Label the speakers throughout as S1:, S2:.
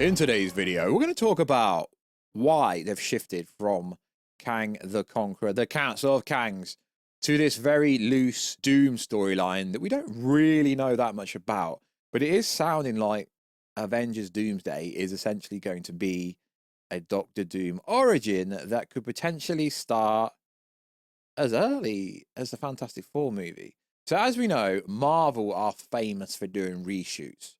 S1: In today's video, we're going to talk about why they've shifted from Kang the Conqueror, the Council of Kangs, to this very loose Doom storyline that we don't really know that much about. But it is sounding like Avengers Doomsday is essentially going to be a Doctor Doom origin that could potentially start as early as the Fantastic Four movie. So as we know, Marvel are famous for doing reshoots.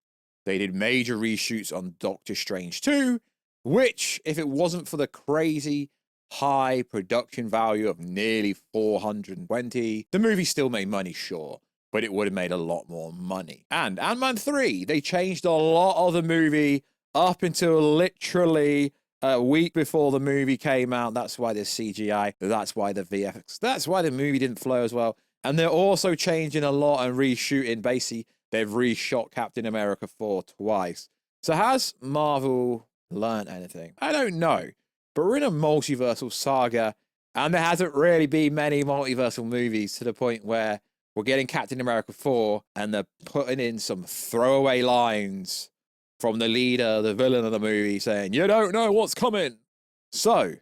S1: They did major reshoots on Doctor Strange 2, which, if it wasn't for the crazy high production value of nearly 420, the movie still made money, sure, but it would have made a lot more money. And Ant-Man 3, they changed a lot of the movie up until literally a week before the movie came out. That's why there's CGI. That's why the VFX. That's why the movie didn't flow as well. And they're also changing a lot and reshooting. Basically, they've reshot Captain America 4 twice. So has Marvel learned anything? I don't know. But we're in a multiversal saga, and there hasn't really been many multiversal movies to the point where we're getting Captain America 4 and they're putting in some throwaway lines from the leader, the villain of the movie, saying, "You don't know what's coming." So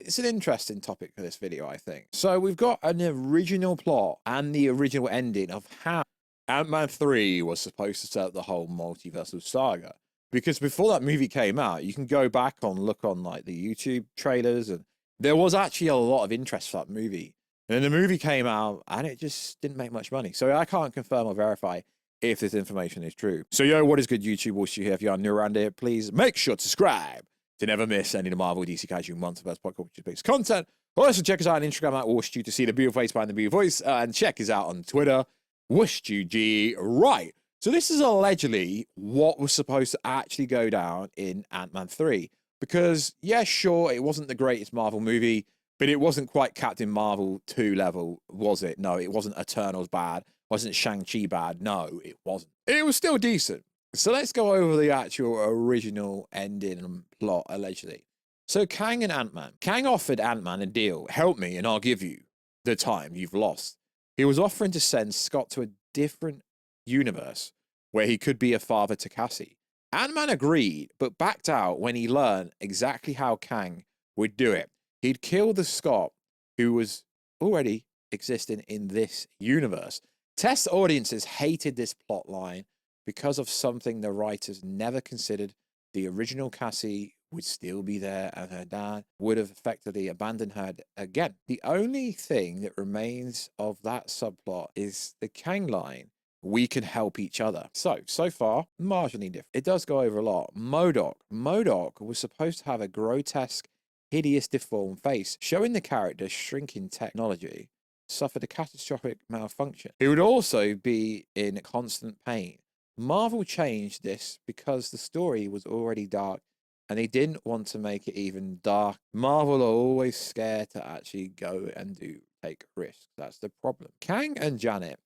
S1: it's an interesting topic for this video, I think. So we've got an original plot and the original ending of how Ant-Man 3 was supposed to set up the whole multiversal saga. Because before that movie came out, you can go back and look on like the YouTube trailers, and there was actually a lot of interest for that movie. And then the movie came out and it just didn't make much money. So I can't confirm or verify if this information is true. So yo, what is good, YouTube? Warstu here. If you are new around here, please make sure to subscribe to never miss any of the Marvel, DC, Kaiju, Monsterverse, Pop Culture based content. Also check us out on Instagram at Warstu to see the beautiful face behind the beautiful voice, and check us out on Twitter, WarstuG. Right. So this is allegedly what was supposed to actually go down in Ant-Man 3. Because, yeah, sure, it wasn't the greatest Marvel movie, but it wasn't quite Captain Marvel 2 level, was it? No, it wasn't Eternals bad. Wasn't Shang-Chi bad? No, it wasn't. It was still decent. So let's go over the actual original ending and plot, allegedly. So Kang and Ant-Man. Kang offered Ant-Man a deal. Help me and I'll give you the time you've lost. He was offering to send Scott to a different universe where he could be a father to Cassie. Ant-Man agreed, but backed out when he learned exactly how Kang would do it. He'd kill the Scott who was already existing in this universe. Test audiences hated this plot line because of something the writers never considered. The original Cassie would still be there and her dad would have effectively abandoned her again. The only thing that remains of that subplot is the Kang line. We can help each other. So far, marginally different. It does go over a lot. MODOK was supposed to have a grotesque, hideous, deformed face, showing the character's shrinking technology suffered a catastrophic malfunction. He would also be in constant pain. Marvel changed this because the story was already dark and they didn't want to make it even dark. Marvel are always scared to actually go and take risks. That's the problem. Kang and Janet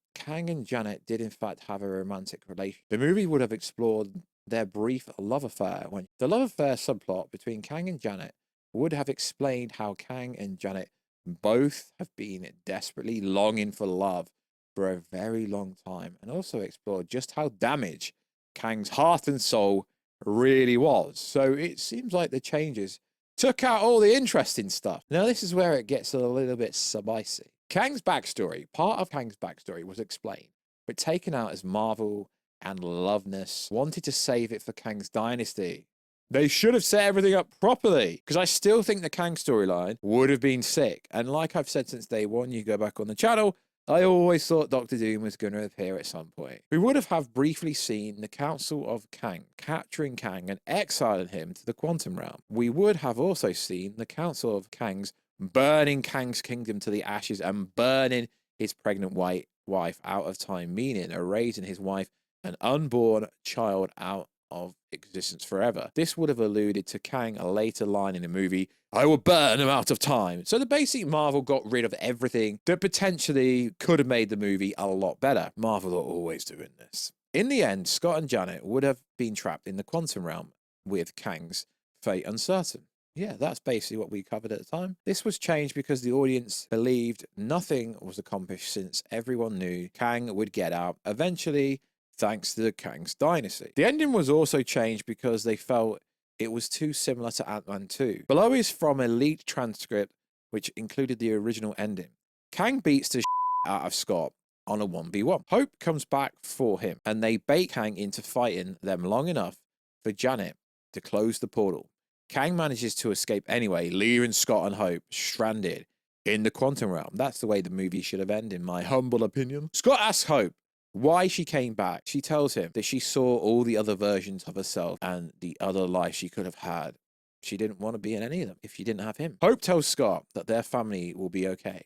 S1: did in fact have a romantic relation. The movie would have explored their brief love affair. When the love affair subplot between Kang and Janet would have explained how Kang and Janet both have been desperately longing for love for a very long time, and also explored just how damaged Kang's heart and soul really was. So it seems like the changes took out all the interesting stuff. Now this is where it gets a little bit spicy. Kang's backstory, part of Kang's backstory was explained, but taken out as Marvel and Loveness wanted to save it for Kang's dynasty. They should have set everything up properly, because I still think the Kang storyline would have been sick. And like I've said since day one, you go back on the channel, I always thought Doctor Doom was going to appear at some point. We would have briefly seen the Council of Kang capturing Kang and exiling him to the Quantum Realm. We would have also seen the Council of Kangs burning Kang's kingdom to the ashes and burning his pregnant white wife out of time, meaning erasing his wife and unborn child out of existence forever. This would have alluded to Kang a later line in the movie, "I will burn him out of time." So the basic Marvel got rid of everything that potentially could have made the movie a lot better. Marvel are always doing this. In the end, Scott and Janet would have been trapped in the Quantum Realm with Kang's fate uncertain. Yeah, that's basically what we covered at the time. This was changed because the audience believed nothing was accomplished since everyone knew Kang would get out eventually, thanks to the Kang's dynasty. The ending was also changed because they felt it was too similar to Ant-Man 2. Below is from a leaked transcript which included the original ending. Kang beats the out of Scott on a 1v1. Hope comes back for him, and they bait Kang into fighting them long enough for Janet to close the portal. Kang manages to escape anyway, leaving Scott and Hope stranded in the quantum realm. That's the way the movie should have ended, in my humble opinion. Scott asks Hope why she came back. She tells him that she saw all the other versions of herself and the other life she could have had. She didn't want to be in any of them if she didn't have him. Hope tells Scott that their family will be okay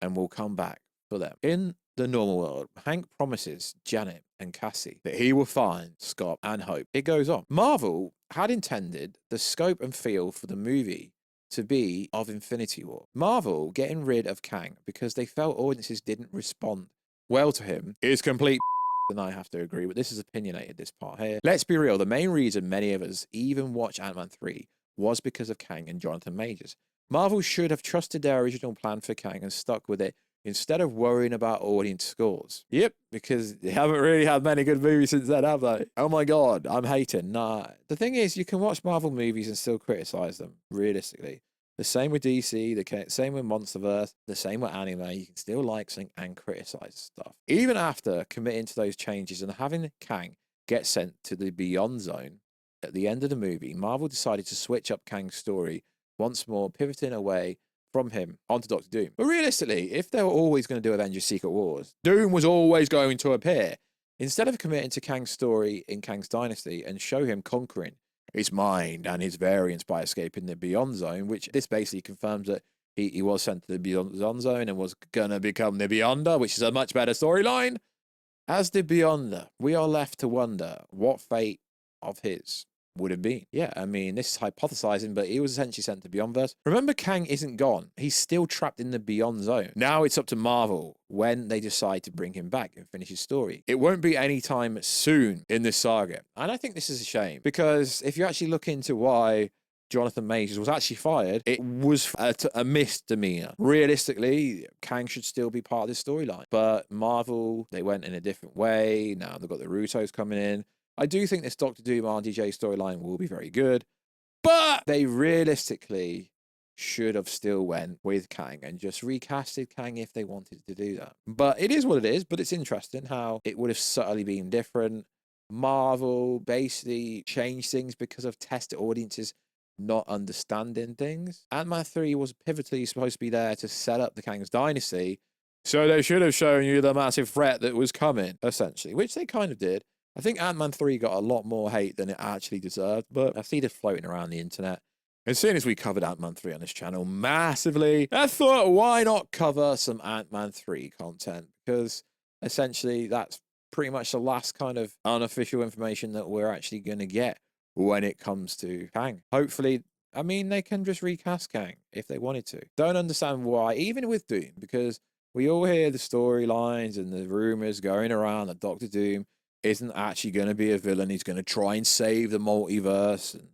S1: and will come back for them. In the normal world, Hank promises Janet and Cassie that he will find Scott and Hope. It goes on. Marvel had intended the scope and feel for the movie to be of Infinity War. Marvel getting rid of Kang because they felt audiences didn't respond well to him is complete and I have to agree, but this is opinionated, this part here. Let's be real, the main reason many of us even watch Ant-Man 3 was because of Kang and Jonathan Majors. Marvel should have trusted their original plan for Kang and stuck with it instead of worrying about audience scores. Yep, because they haven't really had many good movies since then, have they? Oh my god, I'm hating. Nah. The thing is, you can watch Marvel movies and still criticize them, realistically. The same with DC, the same with Monsterverse, the same with anime. You can still like something and criticize stuff. Even after committing to those changes and having Kang get sent to the Beyond Zone at the end of the movie, Marvel decided to switch up Kang's story once more, pivoting away from him onto Doctor Doom. But realistically, if they were always going to do Avengers Secret Wars, Doom was always going to appear. Instead of committing to Kang's story in Kang's dynasty and show him conquering his mind and his variants by escaping the Beyond Zone, which this basically confirms that he was sent to the Beyond Zone and was going to become the Beyonder, which is a much better storyline. As the Beyonder, we are left to wonder what fate of his would have been. Yeah, I mean, this is hypothesizing, but he was essentially sent to Beyondverse. Remember, Kang isn't gone. He's still trapped in the Beyond Zone. Now it's up to Marvel when they decide to bring him back and finish his story. It won't be anytime soon in this saga. And I think this is a shame, because if you actually look into why Jonathan Majors was actually fired, it was a misdemeanor. Realistically, Kang should still be part of this storyline. But Marvel, they went in a different way. Now they've got the Russos coming in. I do think this Doctor Doom RDJ storyline will be very good, but they realistically should have still went with Kang and just recasted Kang if they wanted to do that. But it is what it is, but it's interesting how it would have subtly been different. Marvel basically changed things because of tested audiences not understanding things. Ant-Man 3 was pivotally supposed to be there to set up the Kang's dynasty, so they should have shown you the massive threat that was coming, essentially, which they kind of did. I think Ant-Man 3 got a lot more hate than it actually deserved, but I see this floating around the internet. And seeing as we covered Ant-Man 3 on this channel massively, I thought, why not cover some Ant-Man 3 content? Because essentially that's pretty much the last kind of unofficial information that we're actually going to get when it comes to Kang. Hopefully, I mean, they can just recast Kang if they wanted to. Don't understand why, even with Doom, because we all hear the storylines and the rumors going around that Doctor Doom isn't actually going to be a villain. He's going to try and save the multiverse, and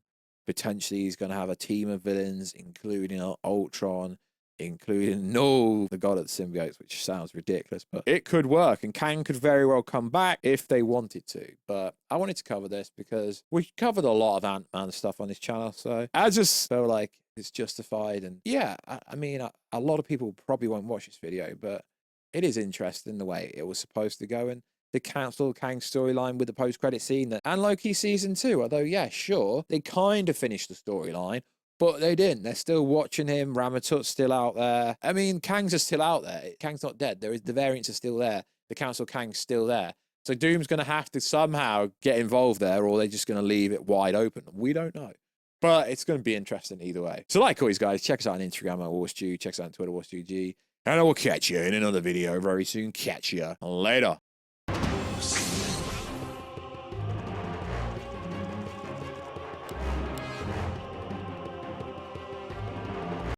S1: potentially he's going to have a team of villains, including Ultron, including the god of the symbiotes, which sounds ridiculous, but it could work, and Kang could very well come back if they wanted to. But I wanted to cover this because we covered a lot of Ant-Man stuff on this channel, so I just feel like it's justified. And yeah, I mean, a lot of people probably won't watch this video, but it is interesting the way it was supposed to go, and the Council Kang storyline with the post-credit scene and Loki season 2. Although, yeah, sure, they kind of finished the storyline, but they didn't. They're still watching him. Ramatut's still out there. I mean, Kangs are still out there. Kang's not dead. The variants are still there. The Council Kang's still there. So Doom's going to have to somehow get involved there, or they're just going to leave it wide open. We don't know. But it's going to be interesting either way. So like always, guys, check us out on Instagram at Warstu. Check us out on Twitter, WarstuG. And I will catch you in another video very soon. Catch you later.